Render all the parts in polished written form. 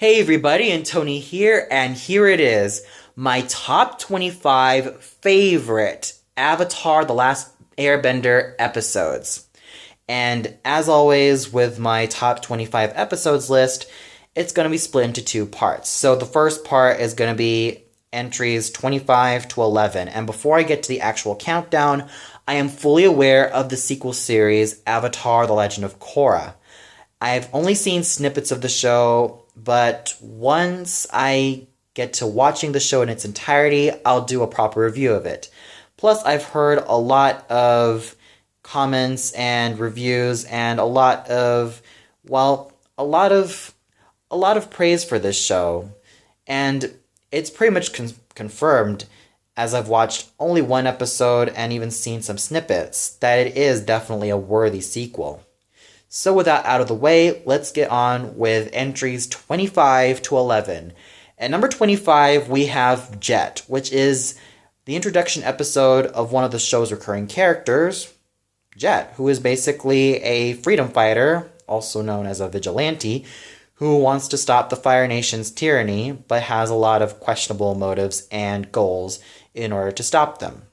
Hey everybody, and Tony here, and here it is, my top 25 favorite Avatar The Last Airbender episodes. And as always, with my top 25 episodes list, it's going to be split into two parts. So the first part is going to be entries 25 to 11. And before I get to the actual countdown, I am fully aware of the sequel series, Avatar The Legend of Korra. I've only seen snippets of the show, but once I get to watching the show in its entirety, I'll do a proper review of it. Plus, I've heard a lot of comments and reviews and a lot of praise for this show. And it's pretty much confirmed, as I've watched only one episode and even seen some snippets, that it is definitely a worthy sequel. So with that out of the way, let's get on with entries 25 to 11. At number 25, we have Jet, which is the introduction episode of one of the show's recurring characters, Jet, who is basically a freedom fighter, also known as a vigilante, who wants to stop the Fire Nation's tyranny, but has a lot of questionable motives and goals in order to stop them.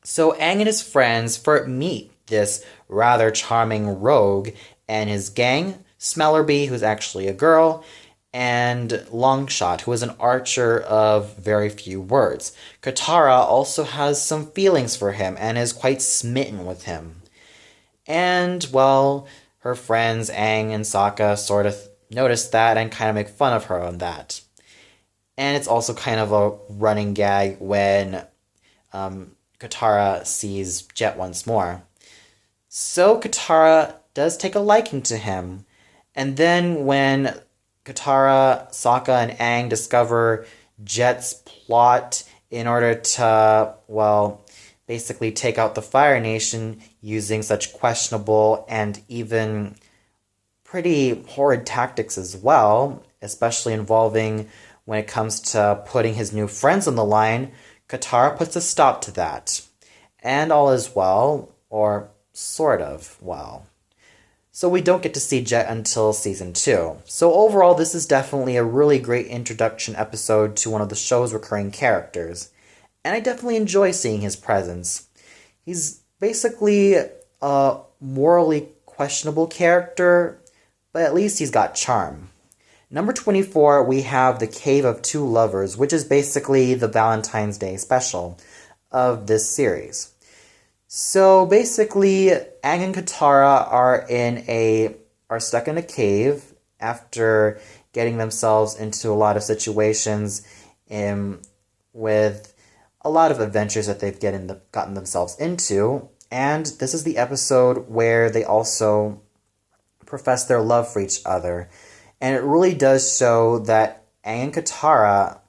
So Aang and his friends first meet this rather charming rogue and his gang, Smellerbee, who's actually a girl, and Longshot, who is an archer of very few words. Katara also has some feelings for him and is quite smitten with him. And, well, her friends Aang and Sokka sort of notice that and kind of make fun of her on that. And it's also kind of a running gag when Katara sees Jet once more. So Katara does take a liking to him. And then when Katara, Sokka, and Aang discover Jet's plot in order to, basically take out the Fire Nation using such questionable and even pretty horrid tactics as well, especially involving when it comes to putting his new friends on the line, Katara puts a stop to that. And all is well, or sort of well. So we don't get to see Jet until season 2. So overall, this is definitely a really great introduction episode to one of the show's recurring characters. And I definitely enjoy seeing his presence. He's basically a morally questionable character, but at least he's got charm. Number 24, we have The Cave of Two Lovers, which is basically the Valentine's Day special of this series. So basically, Aang and Katara are stuck in a cave after getting themselves into a lot of situations with a lot of adventures that they've gotten themselves into. And this is the episode where they also profess their love for each other. And it really does show that Aang and Katara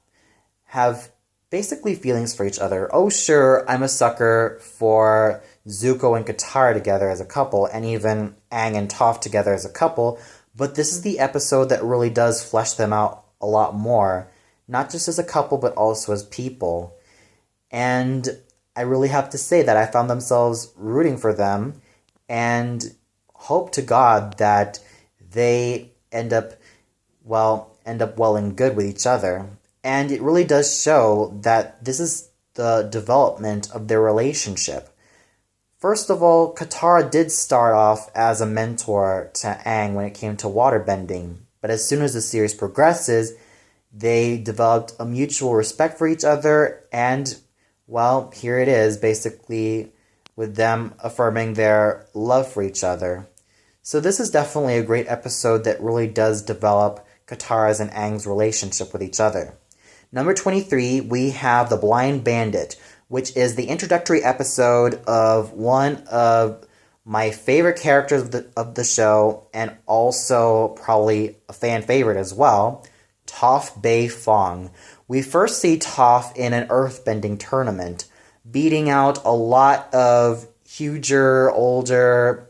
have basically feelings for each other. Oh, sure, I'm a sucker for Zuko and Katara together as a couple, and even Aang and Toph together as a couple, but this is the episode that really does flesh them out a lot more, not just as a couple, but also as people. And I really have to say that I found themselves rooting for them, and hope to God that they end up well and good with each other. And it really does show that this is the development of their relationship. First of all, Katara did start off as a mentor to Aang when it came to waterbending, but as soon as the series progresses, they developed a mutual respect for each other, and, here it is, basically, with them affirming their love for each other. So this is definitely a great episode that really does develop Katara's and Aang's relationship with each other. Number 23, we have The Blind Bandit, which is the introductory episode of one of my favorite characters of the show, and also probably a fan favorite as well, Toph Bei Fong. We first see Toph in an earthbending tournament, beating out a lot of huger, older,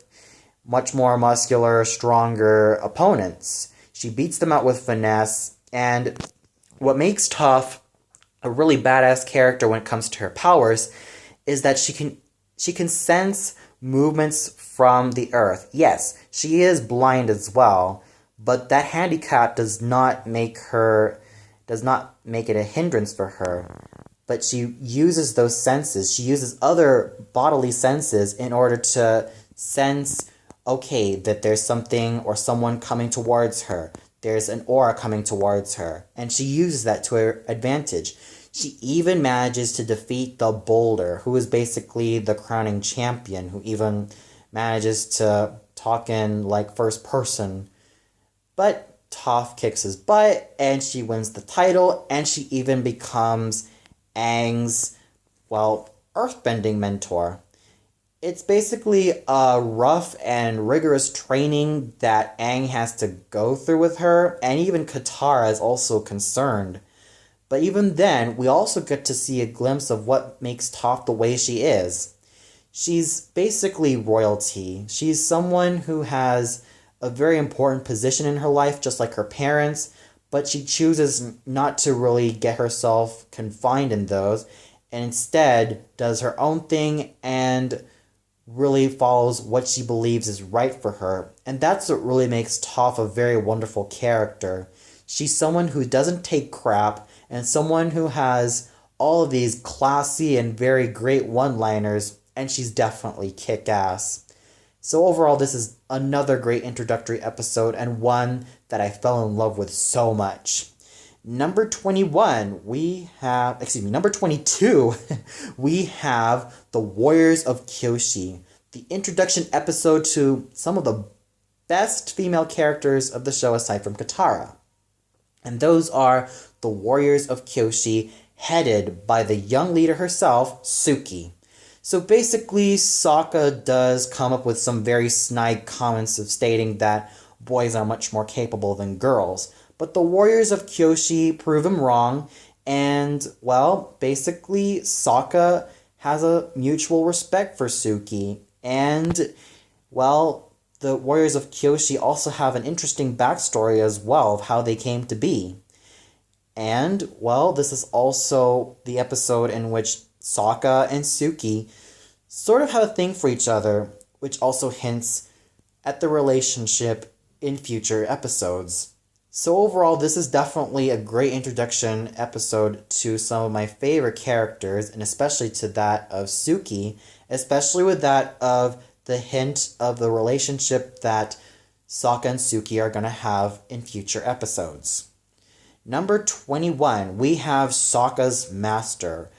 much more muscular, stronger opponents. She beats them out with finesse, and what makes Toph a really badass character when it comes to her powers is that she can sense movements from the earth. Yes, she is blind as well, but that handicap does not make it a hindrance for her. But she uses those senses. She uses other bodily senses in order to sense, okay, that there's something or someone coming towards her. There's an aura coming towards her. And she uses that to her advantage. She even manages to defeat the Boulder, who is basically the crowning champion, who even manages to talk in like first person. But Toph kicks his butt, and she wins the title, and she even becomes Aang's, earthbending mentor. It's basically a rough and rigorous training that Aang has to go through with her, and even Katara is also concerned. But even then, we also get to see a glimpse of what makes Toph the way she is. She's basically royalty. She's someone who has a very important position in her life, just like her parents, but she chooses not to really get herself confined in those, and instead does her own thing and really follows what she believes is right for her. And that's what really makes Toph a very wonderful character. She's someone who doesn't take crap, and someone who has all of these classy and very great one-liners, and she's definitely kick-ass. So overall, this is another great introductory episode, and one that I fell in love with so much. Number 22, we have the Warriors of Kyoshi, the introduction episode to some of the best female characters of the show aside from Katara. And those are the Warriors of Kyoshi, headed by the young leader herself, Suki. So basically, Sokka does come up with some very snide comments of stating that boys are much more capable than girls. But the Warriors of Kyoshi prove him wrong, and, basically, Sokka has a mutual respect for Suki. And, the Warriors of Kyoshi also have an interesting backstory as well of how they came to be. And, this is also the episode in which Sokka and Suki sort of have a thing for each other, which also hints at the relationship in future episodes. So overall, this is definitely a great introduction episode to some of my favorite characters, and especially to that of Suki, especially with that of the hint of the relationship that Sokka and Suki are going to have in future episodes. Number 21, we have Sokkas Master.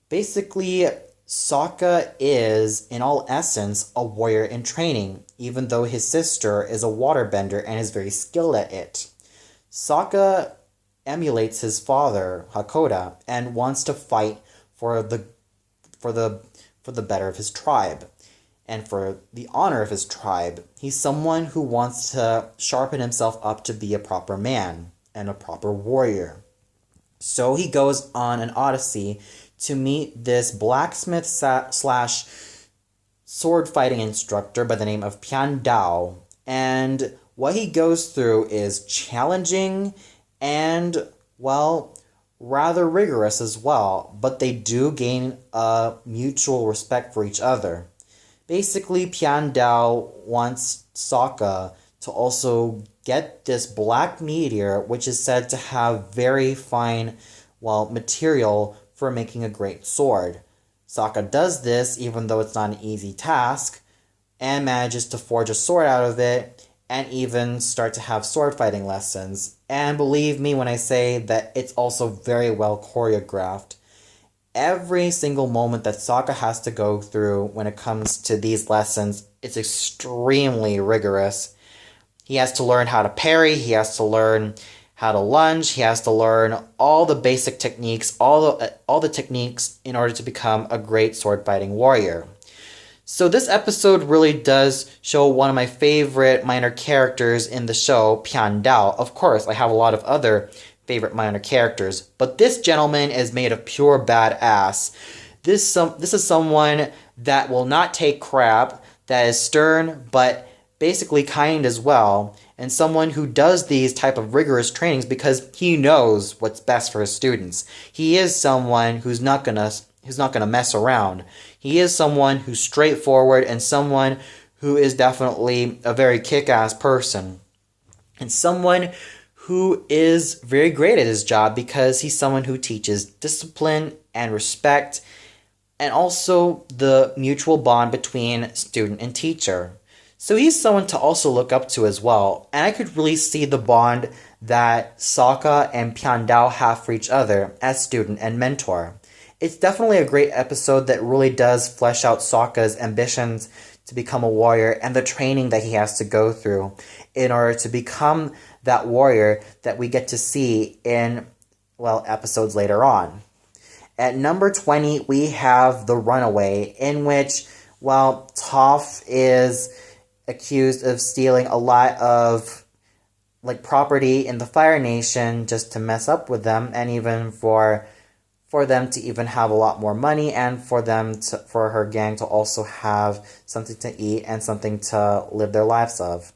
Basically, Sokka is, in all essence, a warrior in training, even though his sister is a waterbender and is very skilled at it. Sokka emulates his father, Hakoda, and wants to fight for the better of his tribe and for the honor of his tribe. He's someone who wants to sharpen himself up to be a proper man and a proper warrior. So he goes on an odyssey to meet this blacksmith slash sword fighting instructor by the name of Pian Dao. And what he goes through is challenging and, rather rigorous as well, but they do gain a mutual respect for each other. Basically, Pian Dao wants Sokka to also get this black meteor, which is said to have very fine, material for making a great sword. Sokka does this, even though it's not an easy task, and manages to forge a sword out of it, and even start to have sword fighting lessons. And believe me when I say that it's also very well choreographed. Every single moment that Sokka has to go through when it comes to these lessons, it's extremely rigorous. He has to learn how to parry, he has to learn how to lunge, he has to learn all the basic techniques, all the techniques in order to become a great sword fighting warrior. So this episode really does show one of my favorite minor characters in the show, Pian Dao. Of course, I have a lot of other favorite minor characters, but this gentleman is made of pure badass. This is someone that will not take crap, that is stern, but basically kind as well, and someone who does these type of rigorous trainings because he knows what's best for his students. He is someone who's not gonna mess around. He is someone who's straightforward and someone who is definitely a very kick-ass person. and someone who is very great at his job because he's someone who teaches discipline and respect, and also the mutual bond between student and teacher. So he's someone to also look up to as well, and I could really see the bond that Sokka and Piandao have for each other as student and mentor. It's definitely a great episode that really does flesh out Sokka's ambitions to become a warrior and the training that he has to go through in order to become that warrior that we get to see in, well, episodes later on. At number 20, we have The Runaway, in which, well, Toph is accused of stealing a lot of property in the Fire Nation just to mess up with them, and even for them to even have a lot more money, and for her gang to also have something to eat and something to live their lives of.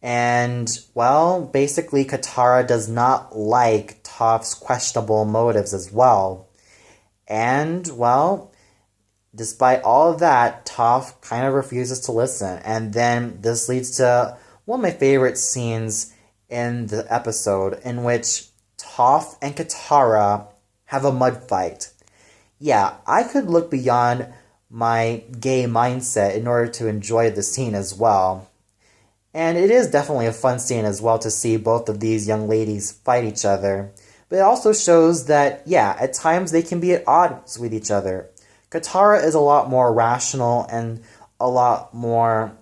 And, well, basically Katara does not like Toph's questionable motives as well. And, well, despite all of that, Toph kind of refuses to listen. And then this leads to one of my favorite scenes in the episode, in which Toph and Katara have a mud fight. Yeah, I could look beyond my gay mindset in order to enjoy the scene as well. And it is definitely a fun scene as well to see both of these young ladies fight each other. But it also shows that, yeah, at times they can be at odds with each other. Katara is a lot more rational and a lot more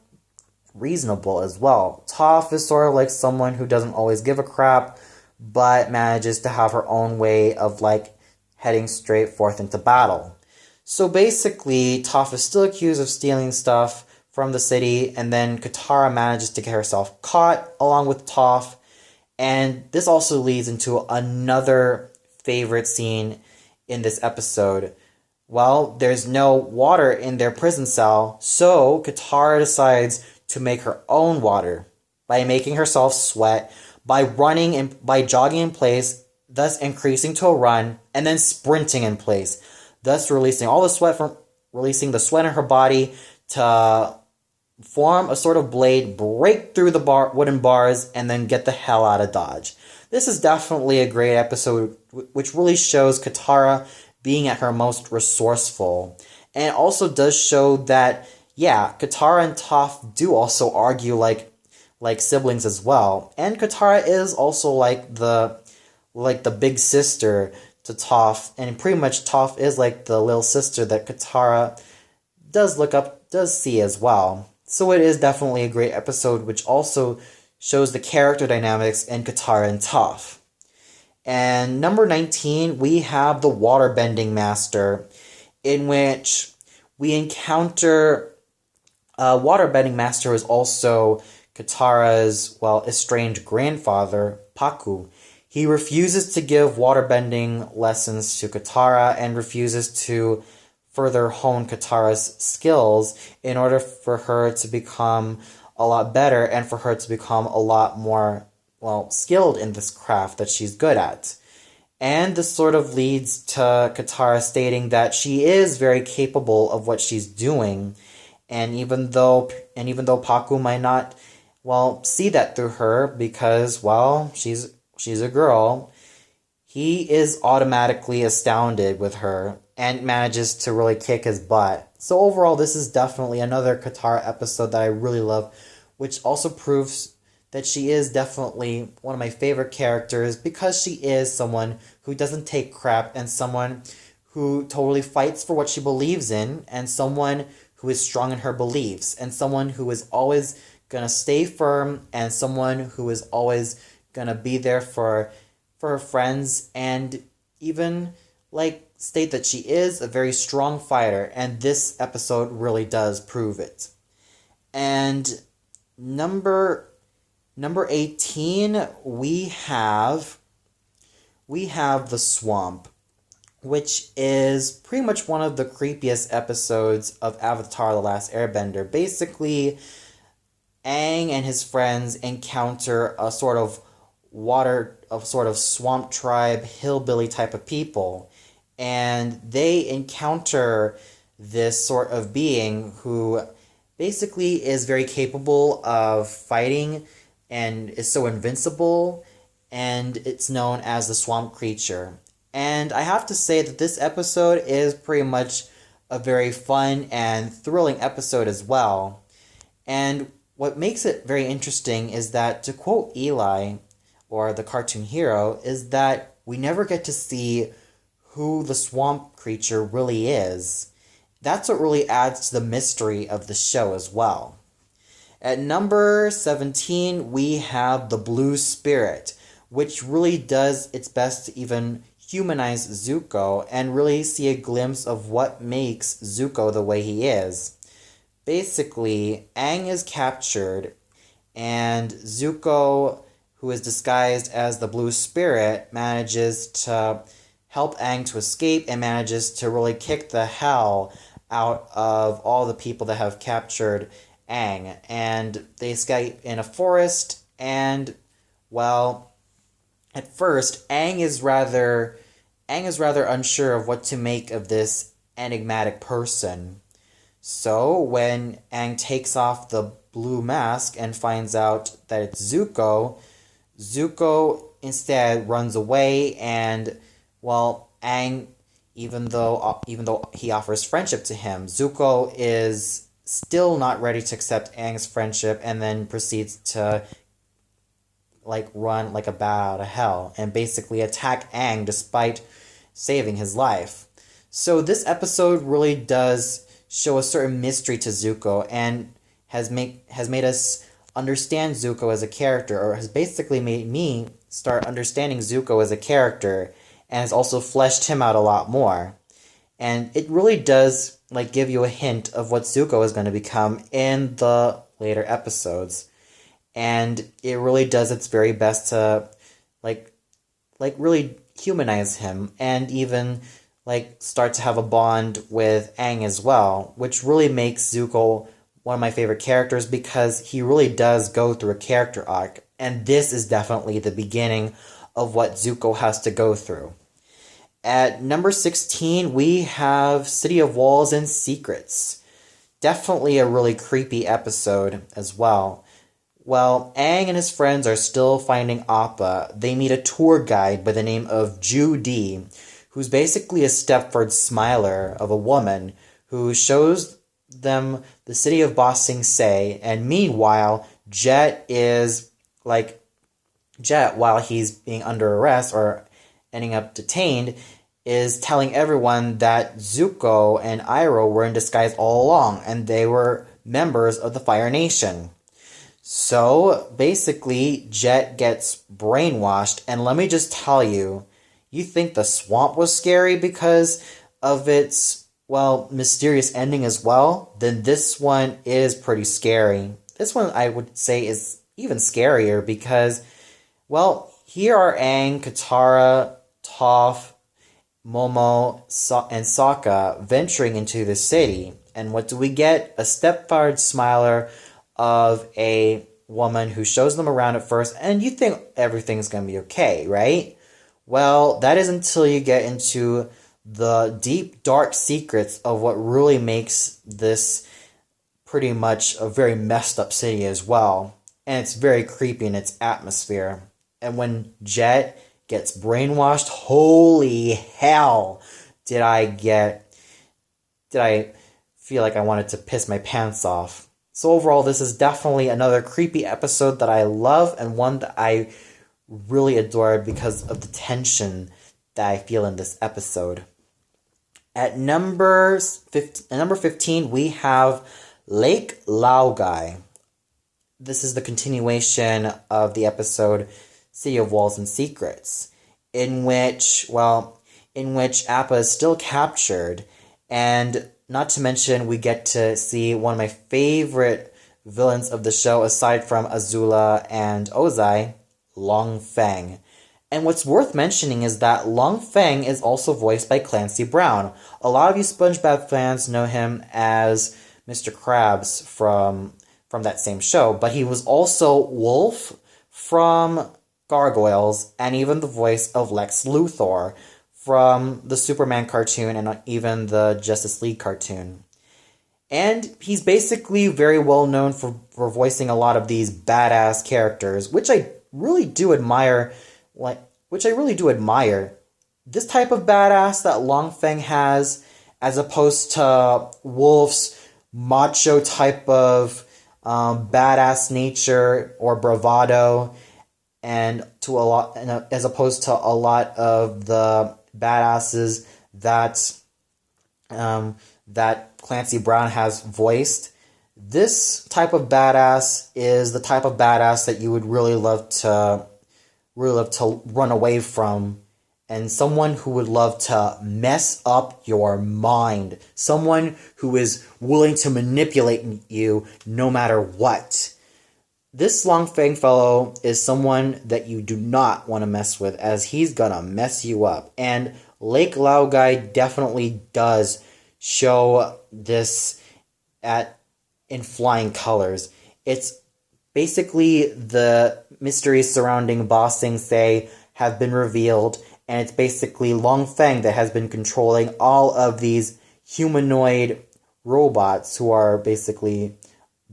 reasonable as well. Toph is sort of like someone who doesn't always give a crap, but manages to have her own way of heading straight forth into battle. So basically, Toph is still accused of stealing stuff from the city, and then Katara manages to get herself caught along with Toph. And this also leads into another favorite scene in this episode. Well, there's no water in their prison cell, so Katara decides to make her own water by making herself sweat, by running and by jogging in place, thus increasing to a run, and then sprinting in place, thus releasing the sweat in her body to form a sort of blade, break through the wooden bars, and then get the hell out of Dodge. This is definitely a great episode, which really shows Katara being at her most resourceful. And it also does show that, yeah, Katara and Toph do also argue like siblings as well. And Katara is also like the big sister to Toph, and pretty much Toph is like the little sister that Katara does see as well. So it is definitely a great episode, which also shows the character dynamics in Katara and Toph. And number 19, we have the Waterbending Master, in which we encounter Waterbending Master is also Katara's, well, estranged grandfather, Pakku. He refuses to give waterbending lessons to Katara and refuses to further hone Katara's skills in order for her to become a lot better and for her to become a lot more, well, skilled in this craft that she's good at. And this sort of leads to Katara stating that she is very capable of what she's doing, and even though Pakku might not, well, see that through her because, well, she's a girl, he is automatically astounded with her and manages to really kick his butt. So overall, this is definitely another Katara episode that I really love, which also proves that she is definitely one of my favorite characters because she is someone who doesn't take crap and someone who totally fights for what she believes in and someone who is strong in her beliefs and someone who is always gonna stay firm and someone who is always gonna be there for her friends and even state that she is a very strong fighter, and this episode really does prove it. And number 18, we have The Swamp, which is pretty much one of the creepiest episodes of Avatar: The Last Airbender. Basically, Aang and his friends encounter a sort of swamp tribe, hillbilly type of people. And they encounter this sort of being who basically is very capable of fighting and is so invincible, and it's known as the swamp creature. And I have to say that this episode is pretty much a very fun and thrilling episode as well. And what makes it very interesting is that, to quote Eli, or the cartoon hero, is that we never get to see who the swamp creature really is. That's what really adds to the mystery of the show as well. At number 17, we have the Blue Spirit, which really does its best to even humanize Zuko and really see a glimpse of what makes Zuko the way he is. Basically, Aang is captured, and Zuko, who is disguised as the Blue Spirit, manages to help Aang to escape and manages to really kick the hell out of all the people that have captured Aang. And they escape in a forest, and, well, at first, Aang is rather unsure of what to make of this enigmatic person. So, when Aang takes off the blue mask and finds out that it's Zuko, Zuko instead runs away, and, well, Aang, even though he offers friendship to him, Zuko is still not ready to accept Aang's friendship, and then proceeds to run like a bat out of hell and basically attack Aang despite saving his life. So this episode really does show a certain mystery to Zuko, and has made us understand Zuko as a character, or has basically made me start understanding Zuko as a character, and has also fleshed him out a lot more. And it really does give you a hint of what Zuko is going to become in the later episodes. And it really does its very best to really humanize him, and even start to have a bond with Aang as well, which really makes Zuko one of my favorite characters, because he really does go through a character arc, and this is definitely the beginning of what Zuko has to go through. At number 16, we have City of Walls and Secrets. Definitely a really creepy episode as well. While Aang and his friends are still finding Appa, they meet a tour guide by the name of Judy, who's basically a Stepford Smiler of a woman who shows them the city of Ba Sing Se, and meanwhile, Jet, while he's being under arrest or ending up detained, is telling everyone that Zuko and Iroh were in disguise all along, and they were members of the Fire Nation. So, basically, Jet gets brainwashed, and let me just tell you, you think the swamp was scary because of its, mysterious ending as well? Then this one is pretty scary. This one, I would say, is even scarier because, here are Aang, Katara, Toph, Momo, and Sokka venturing into the city. And what do we get? A Stepford Smiler of a woman who shows them around at first, and you think everything's going to be okay, right? Well, that is until you get into the deep, dark secrets of what really makes this pretty much a very messed up city as well. And it's very creepy in its atmosphere. And when Jet gets brainwashed, holy hell, did I feel like I wanted to piss my pants off. So overall, this is definitely another creepy episode that I love, and one that I really adored because of the tension that I feel in this episode. At number 15, we have Lake Laogai. This is the continuation of the episode City of Walls and Secrets, in which Appa is still captured, and not to mention we get to see one of my favorite villains of the show, aside from Azula and Ozai, Long Feng. And what's worth mentioning is that Long Feng is also voiced by Clancy Brown. A lot of you SpongeBob fans know him as Mr. Krabs from that same show, but he was also Wolf from Gargoyles, and even the voice of Lex Luthor from the Superman cartoon and even the Justice League cartoon. And he's basically very well known for voicing a lot of these badass characters, which I really do admire. Which I really do admire. This type of badass that Long Feng has, as opposed to Wolf's macho type of badass nature or bravado, and as opposed to a lot of the badasses that Clancy Brown has voiced. This type of badass is the type of badass that you would really love to run away from, and someone who would love to mess up your mind, someone who is willing to manipulate you no matter what. This Long Fang fellow is someone that you do not want to mess with, as he's gonna mess you up. And Lake Laogai definitely does show this in flying colors. It's basically the mysteries surrounding Ba Sing Se have been revealed, and it's basically Long Feng that has been controlling all of these humanoid robots who are basically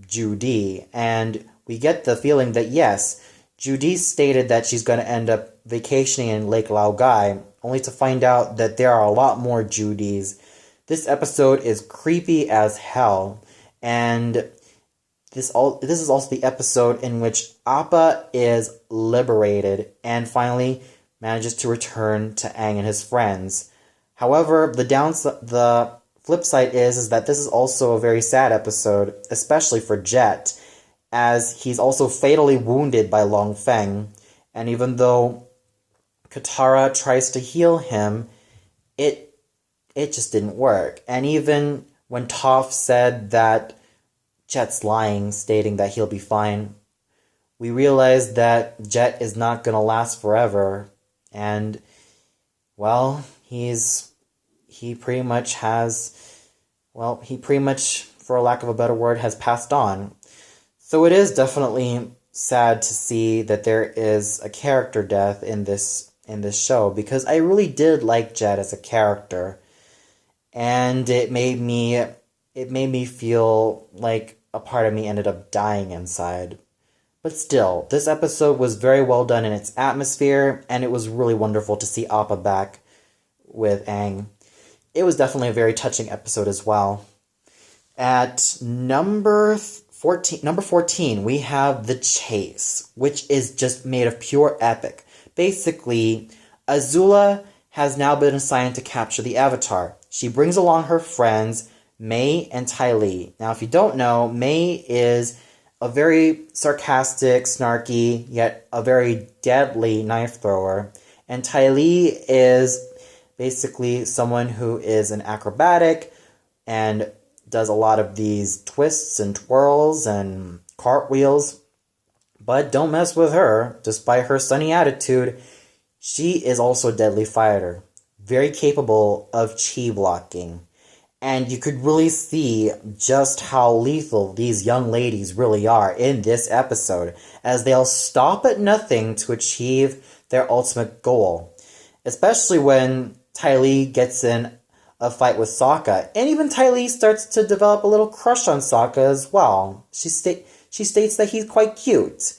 Judy. And we get the feeling that yes, Judy stated that she's going to end up vacationing in Lake Laogai, only to find out that there are a lot more Judys. This episode is creepy as hell, and this is also the episode in which Appa is liberated and finally manages to return to Aang and his friends. However, the flip side is that this is also a very sad episode, especially for Jet, as he's also fatally wounded by Long Feng, and even though Katara tries to heal him, it just didn't work. And even when Toph said that Jet's lying, stating that he'll be fine, we realized that Jet is not going to last forever, and, well, he pretty much, for lack of a better word, has passed on. So it is definitely sad to see that there is a character death in this show, because I really did like Jet as a character, and it made me feel like a part of me ended up dying inside. But still, this episode was very well done in its atmosphere, and it was really wonderful to see Appa back with Aang. It was definitely a very touching episode as well. At number 14, we have The Chase, which is just made of pure epic. Basically, Azula has now been assigned to capture the Avatar. She brings along her friends, Mei and Ty Lee. Now, if you don't know, Mei is a very sarcastic, snarky, yet a very deadly knife thrower. And Ty Lee is basically someone who is an acrobatic and does a lot of these twists and twirls and cartwheels. But don't mess with her. Despite her sunny attitude, she is also a deadly fighter. Very capable of chi blocking. And you could really see just how lethal these young ladies really are in this episode, as they'll stop at nothing to achieve their ultimate goal. Especially when Ty Lee gets in a fight with Sokka, and even Ty Lee starts to develop a little crush on Sokka as well. She states that he's quite cute,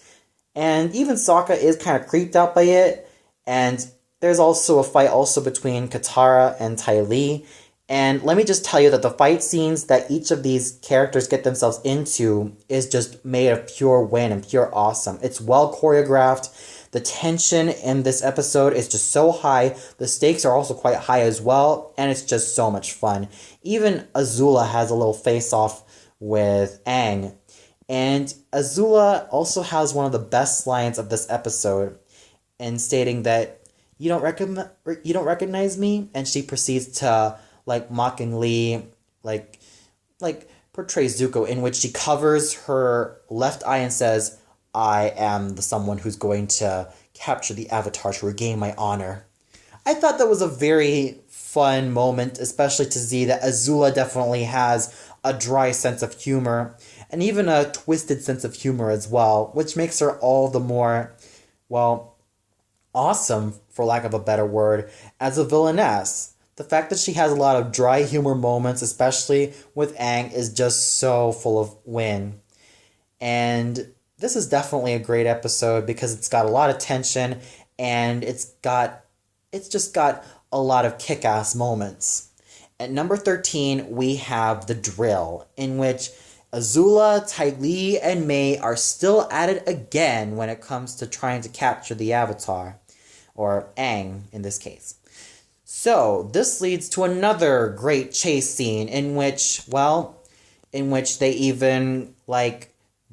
and even Sokka is kind of creeped out by it. And there's also a fight also between Katara and Ty Lee. And let me just tell you that the fight scenes that each of these characters get themselves into is just made of pure win and pure awesome. It's well choreographed. The tension in this episode is just so high. The stakes are also quite high as well. And it's just so much fun. Even Azula has a little face-off with Aang. And Azula also has one of the best lines of this episode, in stating that, you don't recognize me? And she proceeds to mockingly portray Zuko, in which she covers her left eye and says, I am the someone who's going to capture the Avatar to regain my honor. I thought that was a very fun moment, especially to see that Azula definitely has a dry sense of humor, and even a twisted sense of humor as well, which makes her all the more, awesome, for lack of a better word, as a villainess. The fact that she has a lot of dry humor moments, especially with Aang, is just so full of win. And this is definitely a great episode because it's got a lot of tension and it's just got a lot of kick-ass moments. At number 13, we have The Drill, in which Azula, Ty Lee, and May are still at it again when it comes to trying to capture the Avatar, or Aang in this case. So, this leads to another great chase scene in which they even,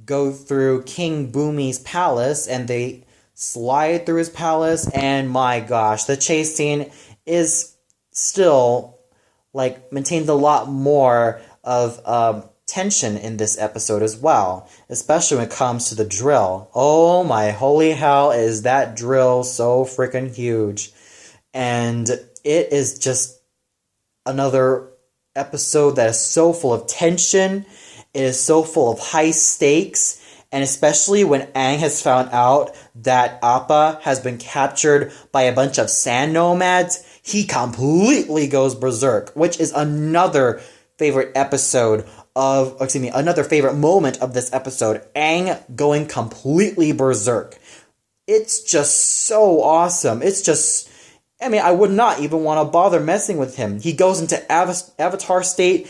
go through King Bumi's palace, and they slide through his palace, and my gosh, the chase scene is still, maintains a lot more of, tension in this episode as well, especially when it comes to the drill. Oh my holy hell, is that drill so freaking huge. And it is just another episode that is so full of tension. It is so full of high stakes, and especially when Aang has found out that Appa has been captured by a bunch of sand nomads, he completely goes berserk, which is another favorite moment of this episode, Aang going completely berserk. It's just so awesome. I would not even want to bother messing with him. He goes into Avatar state,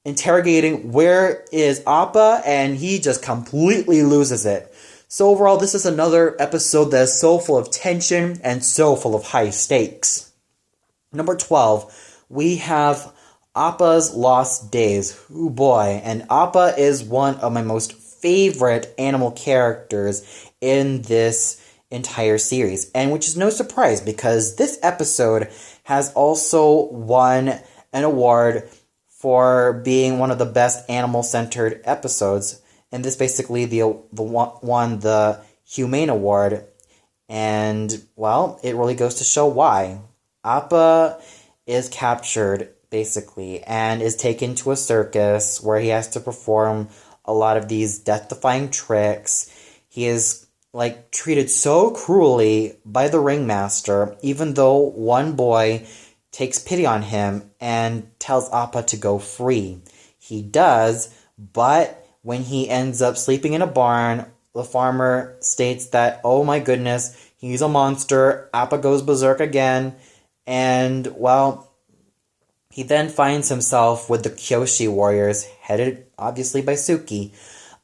interrogating where is Appa, and he just completely loses it. So overall, this is another episode that is so full of tension and so full of high stakes. Number 12, we have Appa's Lost Days. Oh boy, and Appa is one of my most favorite animal characters in this entire series, and which is no surprise because this episode has also won an award for being one of the best animal-centered episodes, and this basically won the Humane Award, and, it really goes to show why. Appa is captured, basically, and is taken to a circus where he has to perform a lot of these death-defying tricks. He is, treated so cruelly by the ringmaster, even though one boy takes pity on him and tells Appa to go free. He does, but when he ends up sleeping in a barn, the farmer states that, oh my goodness, he's a monster. Appa goes berserk again, and, he then finds himself with the Kyoshi warriors, headed obviously by Suki.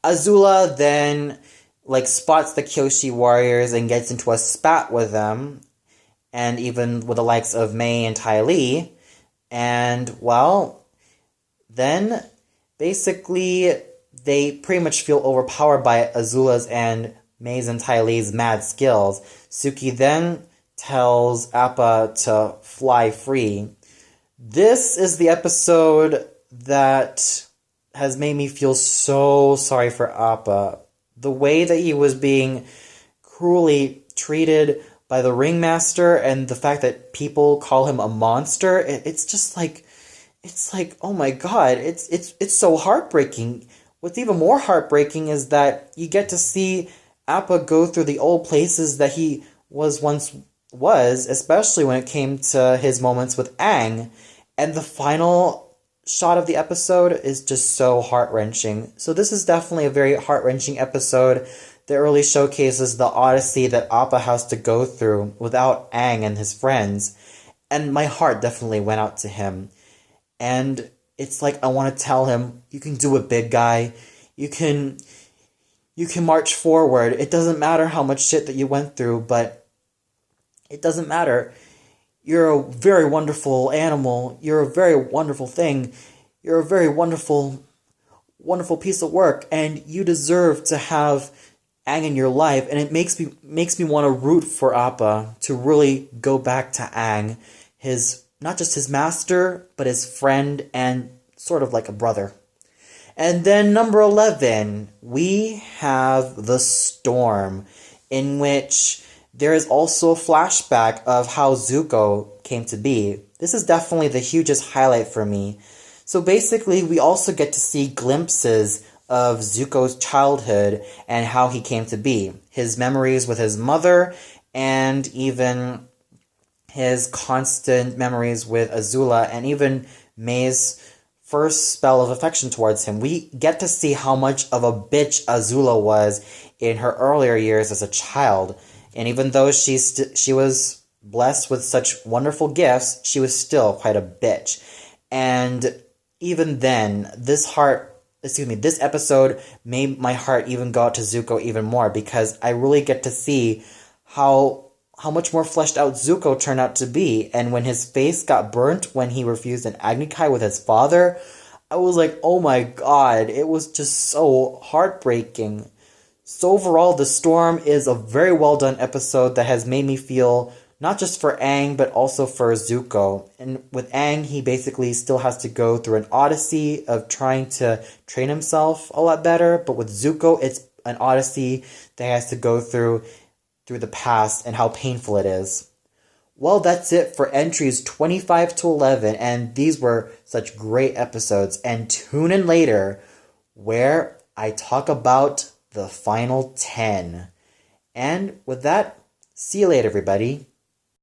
Azula then, spots the Kyoshi warriors and gets into a spat with them, and even with the likes of May and Ty Lee. And, then, basically, they pretty much feel overpowered by Azula's and May's and Ty Lee's mad skills. Suki then tells Appa to fly free. This is the episode that has made me feel so sorry for Appa. The way that he was being cruelly treated by the ringmaster, and the fact that people call him a monster, it's just oh my god, it's so heartbreaking. What's even more heartbreaking is that you get to see Appa go through the old places that he once was, especially when it came to his moments with Aang, and the final shot of the episode is just so heart-wrenching. So this is definitely a very heart-wrenching episode that really showcases the odyssey that Appa has to go through without Aang and his friends, and my heart definitely went out to him. And it's I want to tell him, you can do it, big guy. You can march forward. It doesn't matter how much shit that you went through, but it doesn't matter. You're a very wonderful animal. You're a very wonderful thing. You're a very wonderful, wonderful piece of work, and you deserve to have Aang in your life. And it makes me want to root for Appa to really go back to Aang, not just his master, but his friend and sort of like a brother. And then number 11, we have The Storm, in which there is also a flashback of how Zuko came to be. This is definitely the hugest highlight for me. So basically, we also get to see glimpses of Zuko's childhood and how he came to be. His memories with his mother, and even his constant memories with Azula, and even May's first spell of affection towards him. We get to see how much of a bitch Azula was in her earlier years as a child. And even though she was blessed with such wonderful gifts, she was still quite a bitch. And even then, this episode made my heart even go out to Zuko even more, because I really get to see how much more fleshed out Zuko turned out to be. And when his face got burnt when he refused an Agni Kai with his father, I was like, oh my god, it was just so heartbreaking. So overall, The Storm is a very well done episode that has made me feel not just for Aang, but also for Zuko. And with Aang, he basically still has to go through an odyssey of trying to train himself a lot better. But with Zuko, it's an odyssey that he has to go through the past and how painful it is. Well, that's it for entries 25 to 11, and these were such great episodes. And tune in later where I talk about the final 10. And with that, see you later, everybody.